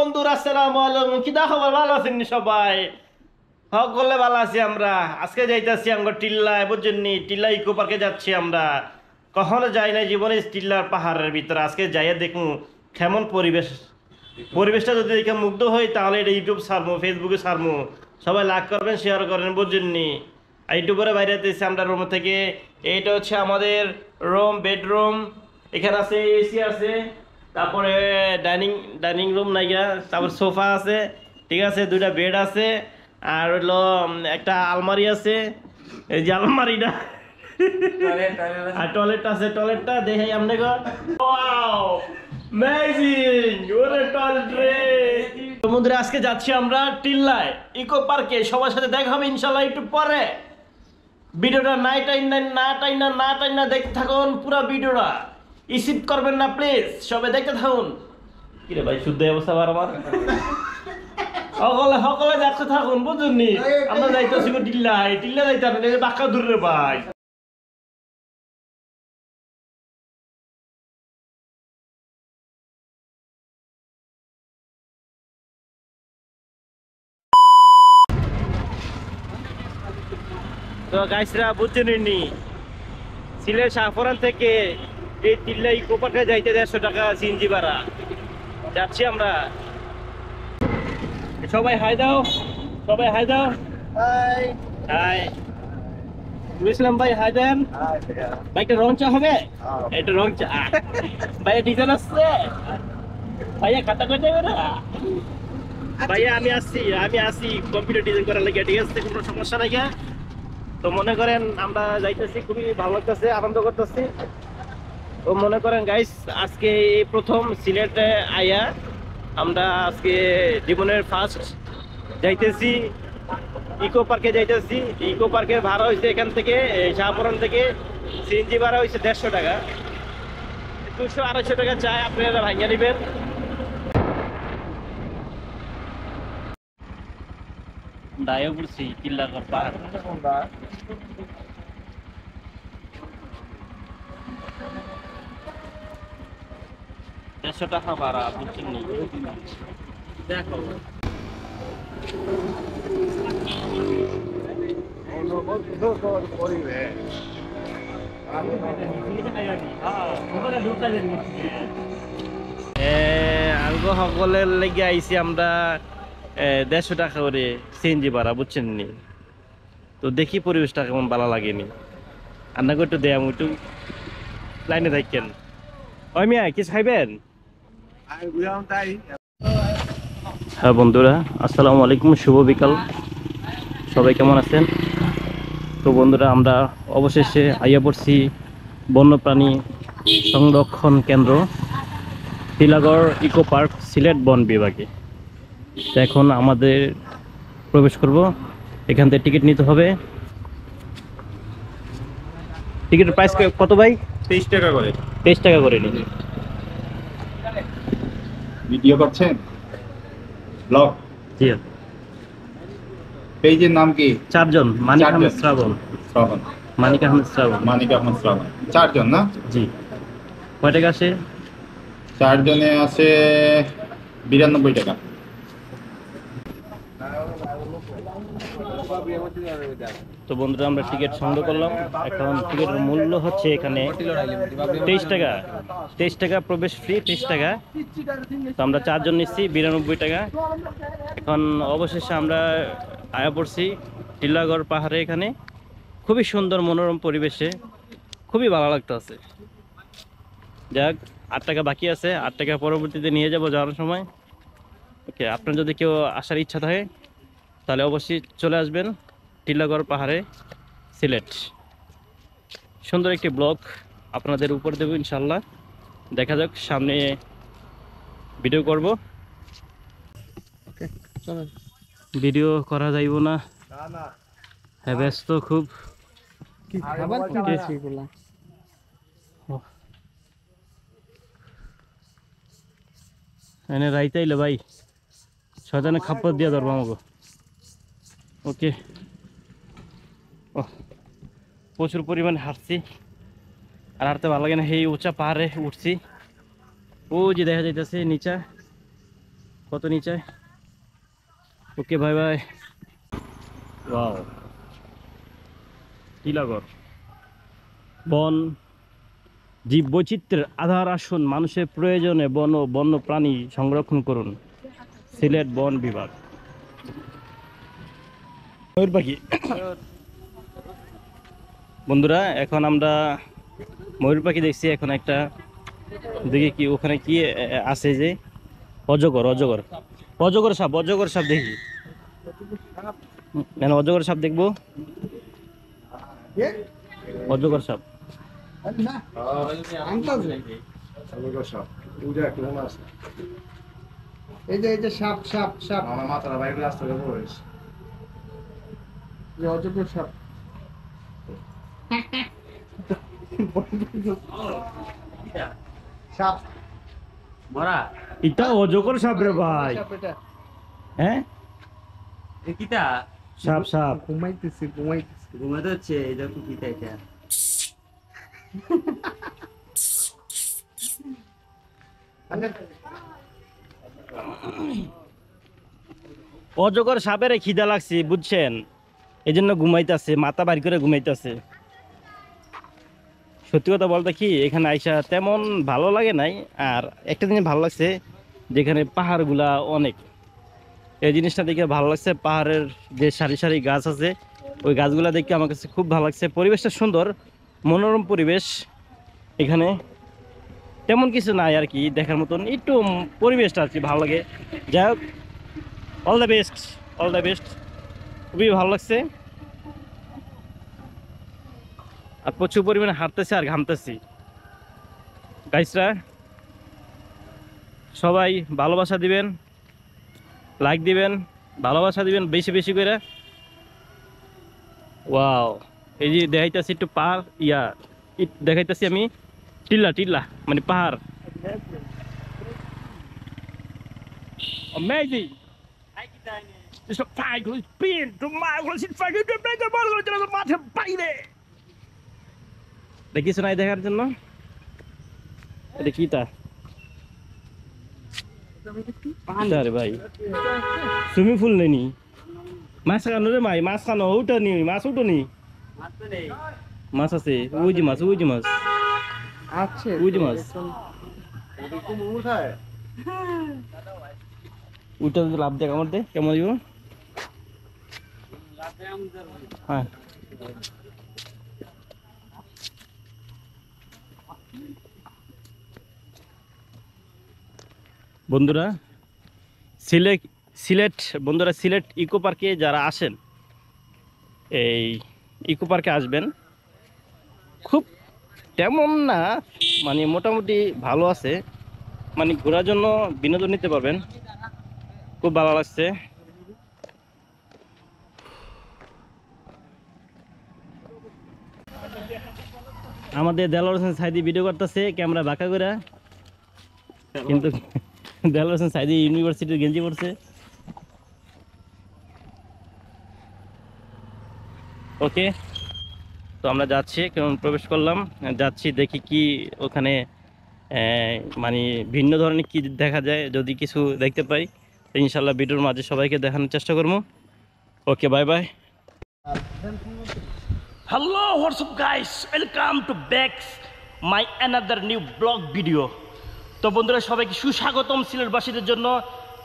বন্ধুরা, আসসালামু আলাইকুম। কি দা খবর? ভালো আছেন নি সবাই? সকলে ভালো আছি আমরা। আজকে যাইতাছি আমরা টিল্লায়, বুঝছেন নি? টিল্লা ইকো পার্কে যাচ্ছি আমরা। কখনো যাই না জীবনে টিল্লার পাহাড়ের ভিতরে। আজকে যাইয়া দেখুন কেমন পরিবেশ। পরিবেশটা যদি দেখে মুগ্ধ হই তাহলে এটা ইউটিউব ছাড়বো, ফেসবুকে ছাড়বো। সবাই লাইক করবেন, শেয়ার করেন, বুঝছেন নি? আর ইউটিউবের বাইরে এসেছি আমরা রুম থেকে। এইটা হচ্ছে আমাদের রুম, বেডরুম। এখানে আছে এসি আছে, তারপরে ডাইনিং ডাইনিং রুম নাইগা, তারপর সোফা আছে, ঠিক আছে, দুইটা বেড আছে, আর হলো একটা আলমারি আছে। এই যে আলমারিটা আর টয়লেট আছে। টয়লেটটা দেখে আপনি গো, ওয়াও অ্যামেজিং, ওরে টয়লেট রে। সমুদ্রে আজকে যাচ্ছি আমরা টিল্লায় ইকো পার্কে। সবার সাথে দেখা হবে ইনশাআল্লাহ একটু পরে। ভিডিওটা না টাইনা দেখতে থাকুন পুরো ভিডিওটা। স্কিপ করবেন না প্লিজ, সবাই দেখতে থাকুন। কি রে ভাই, শুদ্ধ অবস্থা আমার সকলে সকলে দেখতে থাকুন, বুঝুন নি? আমরা যাইতেছি টিল্লা যাইতাম বাক্কা দূর রে ভাই। তো গাইসরা, বুঝছেন নি? সিলেট শাহপুরান থেকে এই টিল্লা ইকো পার্কে যাইতে 150 টাকা সিএনজি ভাড়া। যাচ্ছি আমরা। সবাই হাই দাও, সবাই হাই দাও। High high. ইসলাম ভাই হাই দেন। ভাইটা রং চা হবে? এটা রং চা। ভাইয়া ডিজাইন আসছে? ভাইয়া খাতা করে যাবে না? ভাইয়া আমি আসি কম্পিউটার ডিজাইন করার লাগে, ঠিক আছে, কোনো সমস্যা নাই। তো মনে করেন আমরা যাইতেছি, খুবই ভালো লাগতেছে, আনন্দ করতেছি। তো মনে করেন গাইস, আজকে এই প্রথম সিলেটে আইয়া আমরা আজকে জীবনের ফার্স্ট যাইতেছি ইকো পার্কে যাইতেছি। ইকো পার্কের ভাড়া হয়েছে এখান থেকে, শাহপুরান থেকে সিএনজি ভাড়া হয়েছে 150 টাকা। 200-250 টাকা চাই, আপনারা ভাঙিয়ে নেবেন। দায়ে পড়ছি টিল্লা পাহাড়। 150 টাকা ভাড়া, বুঝছেন নি? দেখো আলগো সকলের লেগে আইছি আমরা 150 টাকা করে সিএনজি ভাড়া, বুঝছেন নি? তো দেখি পরিবেশটা কেমন, ভালো লাগেনি। আপনাকে একটু দেয়াম, একটু লাইনে থাকেন। ওই মিয়া, কিছু খাইবেন? হ্যাঁ বন্ধুরা, আসসালামু আলাইকুম, শুভ বিকাল। সবাই কেমন আছেন? তো বন্ধুরা, আমরা অবশেষে আইয়া পড়ছি বন্যপ্রাণী সংরক্ষণ কেন্দ্র টিলাগড় ইকো পার্ক, সিলেট বন বিভাগে। তো এখন আমাদের প্রবেশ করব। এখান থেকে টিকিট নিতে হবে। টিকিটের প্রাইস কত ভাই? 23 টাকা করে। 23 টাকা করে নিন। ভিডিও করছেন? ব্লগ? জি। পেজের নাম কি? 4 জন। মানিক চারজন। আহমেদ শ্রাবণ। শ্রাবণ। মানিক আহমেদ শ্রাবণ। মানিক আহমেদ শ্রাবণ। 4 জন না? জি। কয় টাকা আসে? 4 জনে আছে 92 টাকা। তো বন্ধুরা, আমরা টিকিট সংগ্রহ করলাম। এখন টিকিটের মূল্য হচ্ছে এখানে 23 টাকা। 23 টাকা প্রবেশ ফ্রি, 23 টাকা। তো আমরা 4 জন নিচ্ছি, 92 টাকা। এখন অবশেষে আমরা আয়া পড়ছি টিল্লাগড় পাহাড়ে। এখানে খুবই সুন্দর মনোরম পরিবেশে, খুবই ভালো লাগতেছে। যাক, 8 টাকা বাকি আছে, 8 টাকা পরবর্তীতে নিয়ে যাব যাওয়ার সময়। ওকে, আপনার যদি কেউ আসার ইচ্ছা থাকে তাহলে অবশ্যই চলে আসবেন টিল্লাগড় পাহাড়ে, সিলেট। সুন্দর একটি ব্লগ আপনাদের উপর দেবো ইনশাল্লাহ। দেখা যাক, সামনে ভিডিও করব। ভিডিও করা যাইব না, হ্যাঁ ব্যস্ত খুব। এনে রাইতাইলে ভাই ছয়জনে খাপ্পর দিয়ে ধরবো আমাকে। ওকে, ও প্রচুর পরিমাণে হাঁটছি, আর হাঁটতে ভালো লাগে না। এই উঁচা পাহাড়ে উঠছি, ও যে দেখা যাইতেছে নিচা কত নিচে। ওকে ভাই ভাই। ওয়াও, টিলাগড় বন জীব বৈচিত্র্যের আধার আসুন, মানুষের প্রয়োজনে বন ও বন্য প্রাণী সংরক্ষণ করুন। সিলেট বন বিভাগ। ময়ূর পাখি। বন্ধুরা এখন আমরা ময়ূর পাখি দেখছি। এখন একটা দেখি কি ওখানে কি আছে, যে অজগর অজগর অজগর সাপ, অজগর সাপ দেখি। অজগর সাপ দেখবো, অজগর সাপ। এই যে সাপ সাপ সাপ আমার মাথার বাইরে রাস্তা পড়েছে। অজগর সাপ সাপ মরা এটা অজগর সাপ রে ভাই। সাপ এটা হ্যাঁ কিতা সাপ সাপ। ঘুমাইতেছি ঘুমাতে হচ্ছে, এটা কি কিতা এটা? অজগর সাপের খিদা লাগছে বুঝছেন, এই জন্য ঘুমাইতেছে, মাথা বাড়ি করে ঘুমাইতেছে। সত্যি কথা বলতে কি এখানে আইসা তেমন ভালো লাগে নাই। আর একটা জিনিস ভালো লাগছে, যেখানে পাহাড়গুলা অনেক, এই জিনিসটা দেখে ভালো লাগছে। পাহাড়ের যে সারি সারি গাছ আছে, ওই গাছগুলা দেখে আমার কাছে খুব ভালো লাগছে। পরিবেশটা সুন্দর, মনোরম পরিবেশ। এখানে তেমন কিছু নাই আর কি দেখার মতন, একটু পরিবেশটা আর কি ভালো লাগে। যাই হোক, all the best, all the best. খুবই ভালো লাগছে। আর প্রচুর পরিমাণে হাঁটতেছি আর ঘামতেছি। গাইসরা সবাই ভালোবাসা দিবেন, লাইক দিবেন, ভালোবাসা দিবেন বেশি বেশি করে। ওয়াও, এই যে দেখাইতেছি একটু পাহাড়, দেখাইতেছি আমি টিল্লা টিল্লা মানে পাহাড়। Amazing. It's a fight with pain to my was it fight to make a ball to the matter বাইরে। দেখিস নাই দেখার জন্য, এটা কিটা আরে ভাই সুইমিং পুল নেই, মাছ খানো রে ভাই, মাছ খানো ওটা নি, মাছ ওটা নি, মাছ আছে ওই যে মাছ, ওই যে মাছ আছে ওই যে মাছ। ওইটা যদি লাভ দেখ আমার দে কেমন দিব। হ্যাঁ বন্ধুরা, সিলেট ইকো পার্কে যারা আসেন, এই ইকো পার্কে আসবেন। খুব তেমন না, মানে মোটামুটি ভালো আছে, মানে ঘোরার জন্য বিনোদন নিতে পারবেন। খুব ভালো লাগছে। আমাদের দেলোয়ার হোসেন সাইদি ভিডিও করতেছে ক্যামেরা বাঁকা করে, কিন্তু দেলোয়ার হোসেন সাইদি ইউনিভার্সিটির গেঞ্জি পড়ছে। ওকে, তো আমরা যাচ্ছি, কেমন প্রবেশ করলাম, যাচ্ছি দেখি কি ওখানে মানে ভিন্ন ধরনের কি দেখা যায়। যদি কিছু দেখতে পাই তো ইনশাল্লাহ ভিডিওর মাঝে সবাইকে দেখানোর চেষ্টা করবো। Okay, bye bye. Hello WhatsApp guys, welcome to back my another new blog video. তো বন্ধুরা সবাইকে সুস্বাগতম সিলেটবাসীদের জন্য।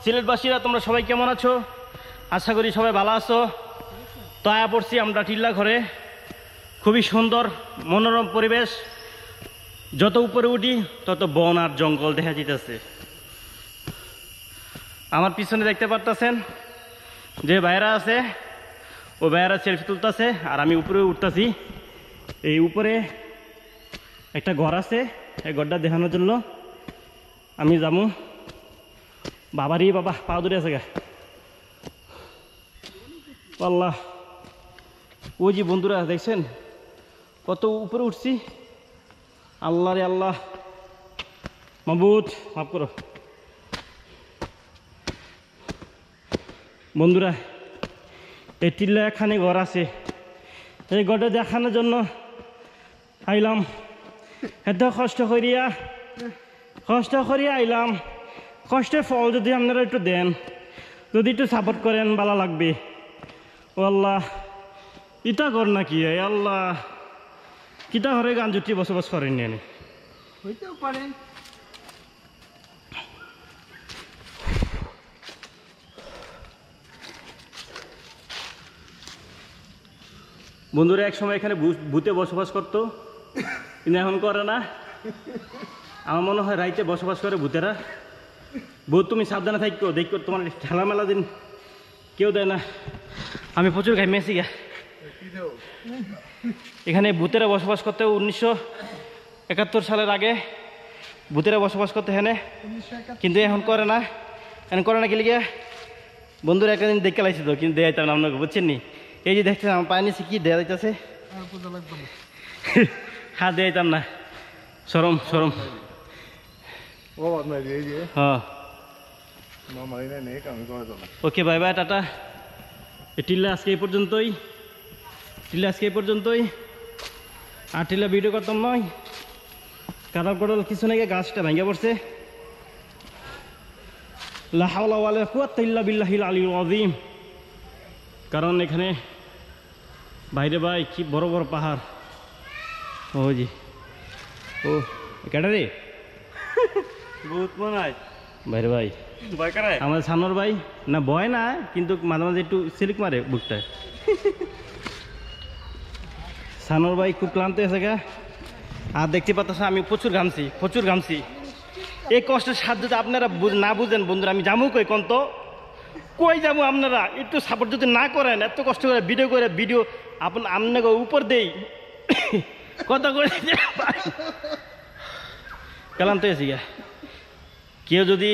সিলেটবাসীরা তোমরা সবাই কেমন আছো? আশা করি সবাই ভালো আছো। তো আয়া পড়ছি আমরা টিল্লা ঘরে। খুবই সুন্দর মনোরম পরিবেশ, যত উপরে উঠি তত বন আর জঙ্গল দেখা যেতেছে। আমার পিছনে দেখতে পারতেছেন যে ভাইরা আছে, ও ভাইরা সেলফি তুলতেছে, আর আমি উপরে উঠতেছি। এই উপরে একটা ঘর আছে, এই ঘরটা দেখানোর জন্য আমি যাবো। বাবারই বাবা পা ধরে আছে গা আল্লাহ। ওই যে বন্ধুরা দেখছেন কত উপরে উঠছি। আল্লাহ রে আল্লাহ, মাবুদ মাফ করো। বন্ধুরা এই টিল্লা এখানে ঘর আছে, এই ঘরটা দেখানোর জন্য আইলাম। এত কষ্ট করিয়া আইলাম, কষ্টের ফল যদি আপনারা একটু দেন, যদি একটু সাপোর্ট করেন ভালো লাগবে। ও আল্লাহ, ইটা কর নাকি আল্লাহ, কিটা ঘরে গান জুটি বসবাস করেন নি। হইতেও পারে। বন্ধুরা এক সময় এখানে ভূতে বসবাস করতো, কিন্তু এখন করে না। আমার মনে হয় রাইতে বসবাস করে ভূতেরা। ভূত তুমি সাবধানে থাকো, দেখো তোমার ঠেলা মেলা দিন কেউ দেয় না। আমি প্রচুর ঘামিয়েছি গা। এখানে ভূতেরা বসবাস করতে 1971 সালের আগে ভূতেরা বসবাস করতে হেনে, কিন্তু এখন করে না। এখন করে না কি লিগে বন্ধুরা একটা দিন দেখে লাইছি তো, কিন্তু দেয় না আপনাকে, বুঝছেন নি? এই যে দেখছেন আমার পায়ে নিচে কি দেয়া যাইতেছে, হ্যাঁ দেয়াইতাম না, সরম সরম। ও আপনার এই যে হ্যাঁ মারি না নেই আমি করে দেবো। ওকে বাই বাই, টাটা। টিল্লা আজকে এই পর্যন্তই, টিল্লা আজকে এই পর্যন্তই। আর টিল্লা ভিডিও করতাম নয়, কাদাল কডাল কিছু নাকি গাছটা ভেঙে পড়ছে। লা হাওলা ওয়ালা কুওয়াতা ইল্লা বিল্লাহিল আলিয়্যিল আযীম। কারণ এখানে বাইরে ভাই কি বড় বড় পাহাড়। ও জি, ও কেটা রে ভূত মনে হয় বাইরে ভাই, ভয় করে। আমাদের সানোর ভাই না, ভয় না, কিন্তু মাঝে মাঝে একটু সিলিক মারে বুকটায়। সানোর ভাই খুব ক্লান্ত হয়েছে গা। আর দেখতে পাচ্ছ আমি প্রচুর ঘামছি, প্রচুর ঘামছি। এই কষ্টের সাথে যদি আপনারা না বুঝেন বন্ধুরা, আমি যাবো কই কোন তো, কই যাবো? আপনারা একটু সাপোর্ট যদি না করেন, এত কষ্ট করে ভিডিও আপনাকে উপর দেই কত করে ক্লান্ত হয়েছি গা। কেউ যদি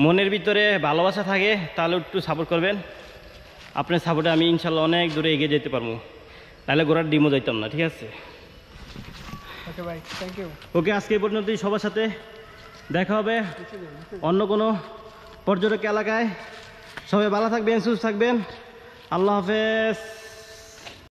মনের ভিতরে ভালোবাসা থাকে তাহলে একটু সাপোর্ট করবেন। আপনার সাপোর্টে আমি ইনশাল্লাহ অনেক দূরে এগিয়ে যেতে পারবো, তাহলে ঘোড়ার ডিমও যাইতাম না। ঠিক আছে, ওকে ভাই, থ্যাংক ইউ। ওকে, আজকে এই পর্যন্তই। সবার সাথে দেখা হবে অন্য কোনো পর্যটক এলাকায়। সবাই ভালো থাকবেন, সুস্থ থাকবেন। আল্লাহ হাফেজ।